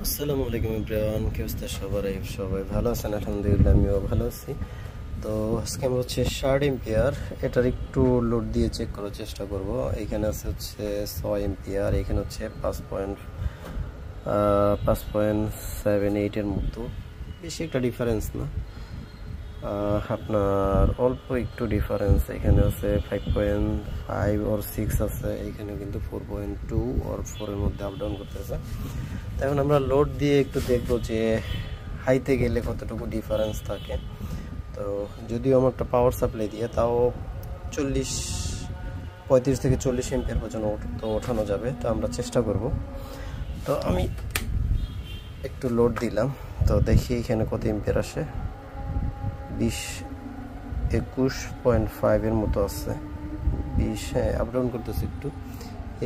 আসসালামু আলাইকুম এভরিওয়ান, কি অবস্থা সবাই ভালো আছেন? আলহামদুলিল্লাহ, আমিও ভালো আছি। তো আজকে আমরা হচ্ছে 60 এম্পিয়ার এটার একটু লোড দিয়ে চেক করার চেষ্টা করব। এখানে আছে হচ্ছে 6 এম্পিয়ার, এখানে হচ্ছে 5.78 এর মতো, বেশি একটা ডিফারেন্স না, আপনার অল্প একটু ডিফারেন্স। এখানে আছে 5.5 or 6 আছে, এখানে কিন্তু 4.2 or 4 এর মধ্যে আপ ডাউন করতেছে। এখন আমরা লোড দিয়ে একটু দেখবো যে হাইতে গেলে কতটুকু ডিফারেন্স থাকে। তো যদিও আমার একটা পাওয়ার সাপ্লাই দিয়ে, তাও 35 থেকে 40 এম্পিয়ার পর্যন্ত তো ওঠানো যাবে। তো আমরা চেষ্টা করব। তো আমি একটু লোড দিলাম, তো দেখি এখানে কত এম্পিয়ার আসে। 21.5 এর মতো আছে। 20, হ্যাঁ, আপ ডাউন করতেছে একটু।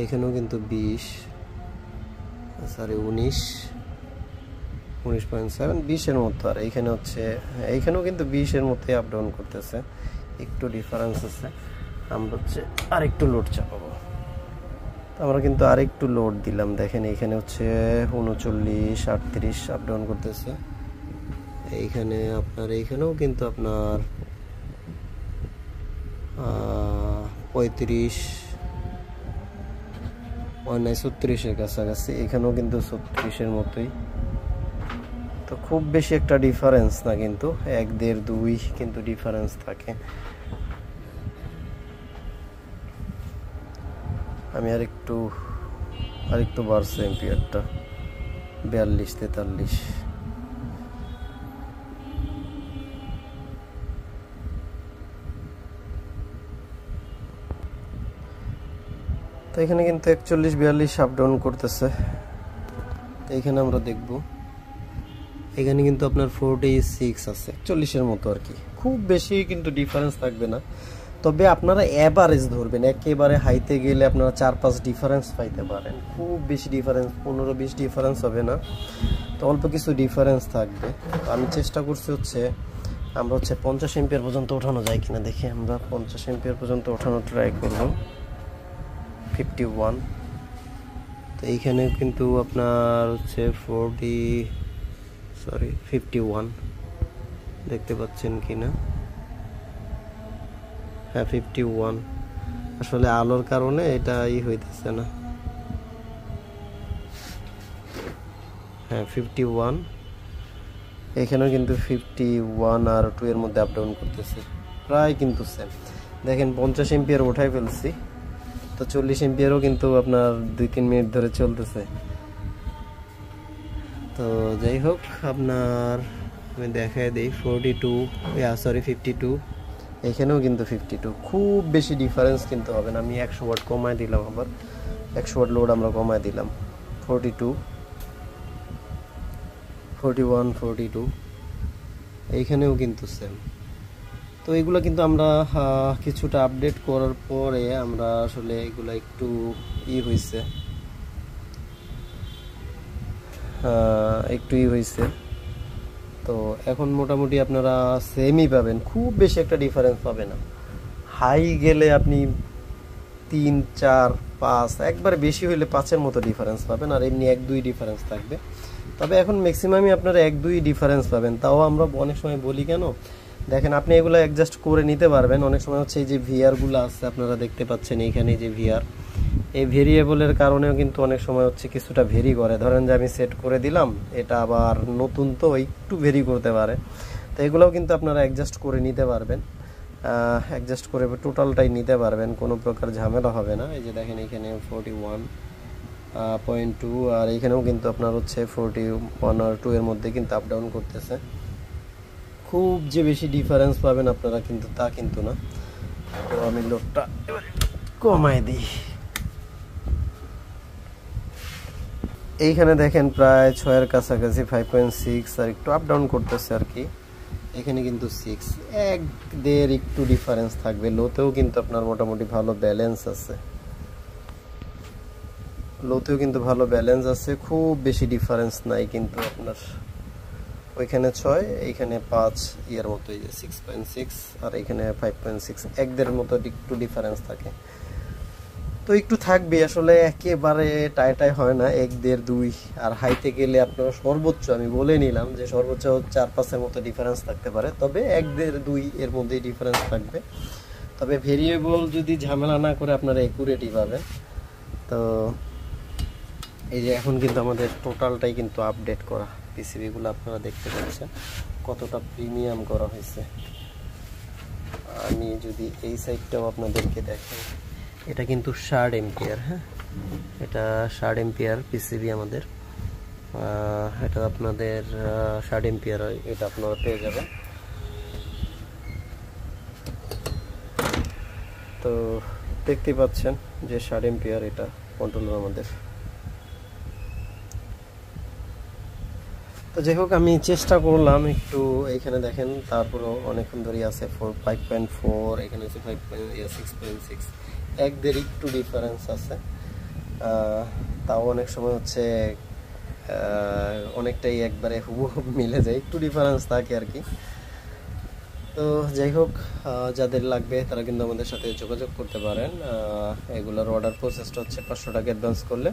এখানেও কিন্তু 19.7, 20 এর মতো। আর এইখানে হচ্ছে, এইখানেও কিন্তু 20 এর মতোই আপ ডাউন করতেছে, একটু ডিফারেন্স আছে। আমরা হচ্ছে আরেকটু লোড চাপাবো। আমরা কিন্তু আরেকটু লোড দিলাম, দেখেন এখানে হচ্ছে 39-38 আপ ডাউন করতেছে। এইখানে আপনার, এইখানেও কিন্তু আপনার 36 কাছাকাছি, এখানেও কিন্তু 36 এর মতোই। তো খুব বেশি একটা ডিফারেন্স না, কিন্তু 1, 1.5, 2 কিন্তু ডিফারেন্স থাকে। আমি আরেকটু বাড়ছে এম্পিয়ারটা, 42-43। তো এখানে কিন্তু 41-42 আপ ডাউন করতেছে। তো এখানে আমরা দেখব, এখানে কিন্তু আপনার 46 আছে, 41 এর মতো আর কি। খুব বেশি কিন্তু ডিফারেন্স থাকবে না, তবে আপনারা এভারেজ ধরবেন। একেবারে হাইতে গেলে আপনারা 4-5 ডিফারেন্স পাইতে পারেন। খুব বেশি ডিফারেন্স 15-20 ডিফারেন্স হবে না, তো অল্প কিছু ডিফারেন্স থাকবে। তো আমি চেষ্টা করছি হচ্ছে আমরা হচ্ছে 50 এম্পিয়ার পর্যন্ত ওঠানো যায় কিনা দেখি। আমরা 50 এম্পিয়ার পর্যন্ত ওঠানো ট্রাই করব। 51। তো এইখানে কিন্তু আপনার হচ্ছে 51 দেখতে পাচ্ছেন কিনা? হ্যাঁ, 51। আসলে আলোর কারণে এটা হইতেছে না। হ্যাঁ, 51। এখানেও কিন্তু 51 আর 2 এর মধ্যে আপ ডাউন করতেছে, প্রায় কিন্তু সেম। দেখেন 50 এম্পিয়ার উঠাই ফেলছি, তো 40 এম্পিয়ারও কিন্তু আপনার 2-3 মিনিট ধরে চলতেছে। তো যাই হোক, আপনার আমি দেখাই দিই 52, এখানেও কিন্তু 52। খুব বেশি ডিফারেন্স কিন্তু হবে না। আমি 100 ওয়াট কমায় দিলাম, আবার 100 ওয়াট লোড আমরা কমায় দিলাম। 42, 41, 42, এইখানেও কিন্তু সেম। তো এগুলো কিন্তু আমরা কিছুটা আপডেট করার পরে আমরা আসলে এগুলো একটু হয়েছে, হয়েছে। তো এখন মোটামুটি আপনারা সেমই পাবেন, খুব বেশি একটা ডিফারেন্স পাবে না। হাই গেলে আপনি 3, 4, 5, একবার বেশি হইলে 5-এর মতো ডিফারেন্স পাবেন, আর এমনি 1-2 ডিফারেন্স থাকবে। তবে এখন ম্যাক্সিমামই আপনারা 1-2 ডিফারেন্স পাবেন। তাও আমরা অনেক সময় বলি কেন, দেখেন আপনি এগুলো অ্যাডজাস্ট করে নিতে পারবেন। অনেক সময় হচ্ছে এই যে ভিআরগুলো আছে, আপনারা দেখতে পাচ্ছেন এইখানে যে ভিআর, এই ভেরিয়েবলের কারণেও কিন্তু অনেক সময় হচ্ছে কিছুটা ভেরি করে। ধরেন যে আমি সেট করে দিলাম, এটা আবার নতুন তো একটু ভেরি করতে পারে। তো এগুলোও কিন্তু আপনারা অ্যাডজাস্ট করে নিতে পারবেন, অ্যাডজাস্ট করে টোটালটাই নিতে পারবেন, কোনো প্রকার ঝামেলা হবে না। এই যে দেখেন এখানে 41.2, আর এখানেও কিন্তু আপনার হচ্ছে 41 আর 2 এর মধ্যে কিন্তু আপ ডাউন করতেছে। খুব যে বেশি ডিফারেন্স পাবেন আপনারা কিন্তু তা কিন্তু না। তো আমি লোডটা এবার কমায় দিই। এইখানে দেখেন প্রায় 6 এর কাছাকাছি, 5.6, আর একটু আপ ডাউন করতেছে আর কি। এখানে কিন্তু 6, 1-1.5 একটু ডিফারেন্স থাকবে। লোতেও কিন্তু আপনার মোটামুটি ভালো ব্যালেন্স আছে, খুব বেশি ডিফারেন্স নাই কিন্তু আপনার। ওইখানে 6, এইখানে 5 ইয়ার মতো, 6.6, আর এখানে 5.6, 1-1.5 মতো একটু ডিফারেন্স থাকে। তো একটু থাকবে আসলে, একেবারে টাই হয় না, 1 1.5 2। আর হাইতে গেলে আপনারা সর্বোচ্চ, আমি বলে নিলাম যে সর্বোচ্চ 4-5 এর মতো ডিফারেন্স থাকতে পারে, তবে 1 1.5 2 এর মধ্যেই ডিফারেন্স থাকবে। তবে ভেরিয়েবল যদি ঝামেলা না করে আপনারা একুরেটই পাবেন। তো এই যে এখন কিন্তু আমাদের টোটালটাই কিন্তু আপডেট করা, পিসিবিগুলো আপনারা দেখতে পাচ্ছেন কতটা প্রিমিয়াম করা হয়েছে। আমি যদি এই সাইডটাও আপনাদেরকে দেখাই, এটা কিন্তু 60 এম্পিয়ার। হ্যাঁ, এটা 60 এম্পিয়ার পিসিবি আমাদের, এটা আপনাদের 60 এম্পিয়ার, এটা আপনারা পেয়ে যাবেন। তো দেখতে পাচ্ছেন যে 60 এম্পিয়ার এটা কন্ট্রোলার আমাদের। তো যাই হোক, আমি চেষ্টা করলাম একটু, এইখানে দেখেন তারপরও অনেকক্ষণ ধরে আছে 5.4, এখানে আছে 6.6, 1 1.5 একটু ডিফারেন্স আছে। তাও অনেক সময় হচ্ছে অনেকটাই একবারে হুবহু মিলে যায়, একটু ডিফারেন্স থাকে আর কি। তো যাই হোক, যাদের লাগবে তারা কিন্তু আমাদের সাথে যোগাযোগ করতে পারেন। এগুলোর অর্ডার প্রসেসটা হচ্ছে 500 টাকা অ্যাডভান্স করলে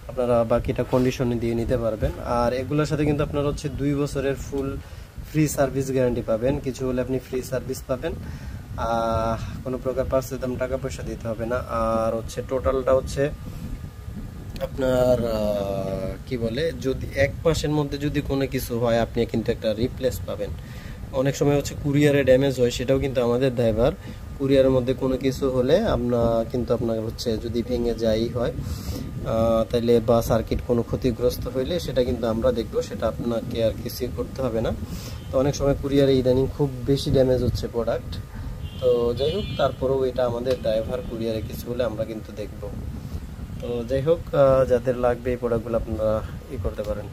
আপনারা বাকিটা কন্ডিশনে দিয়ে নিতে পারবেন। আর এগুলোর সাথে কিন্তু আপনারা হচ্ছে 2 বছরের ফুল ফ্রি সার্ভিস গ্যারান্টি পাবেন, কিছু হলে আপনি ফ্রি সার্ভিস পাবেন, কোনো প্রকার পার্সের দাম টাকা পয়সা দিতে হবে না। আর হচ্ছে টোটালটা হচ্ছে আপনার কি বলে, যদি 1 মাসের মধ্যে যদি কোনো কিছু হয় আপনি কিন্তু একটা রিপ্লেস পাবেন। অনেক সময় হচ্ছে কুরিয়ারে ড্যামেজ হয়, সেটাও কিন্তু আমাদের দায়ভার। কুরিয়ারের মধ্যে কোনো কিছু হলে আপনার হচ্ছে যদি ভেঙে যাই হয় তাইলে, বা সার্কিট কোনো ক্ষতিগ্রস্ত হইলে সেটা কিন্তু আমরা দেখবো, সেটা আপনাকে আর কিছু করতে হবে না। তো অনেক সময় কুরিয়ারে ইদানিং খুব বেশি ড্যামেজ হচ্ছে প্রোডাক্ট। তো যাই হোক, তারপরেও এটা আমাদের দায়ভার, কুরিয়ারে কিছু হলে আমরা কিন্তু দেখব। তো যাই হোক, যাদের লাগবে এই প্রোডাক্টগুলো আপনারা করতে পারেন।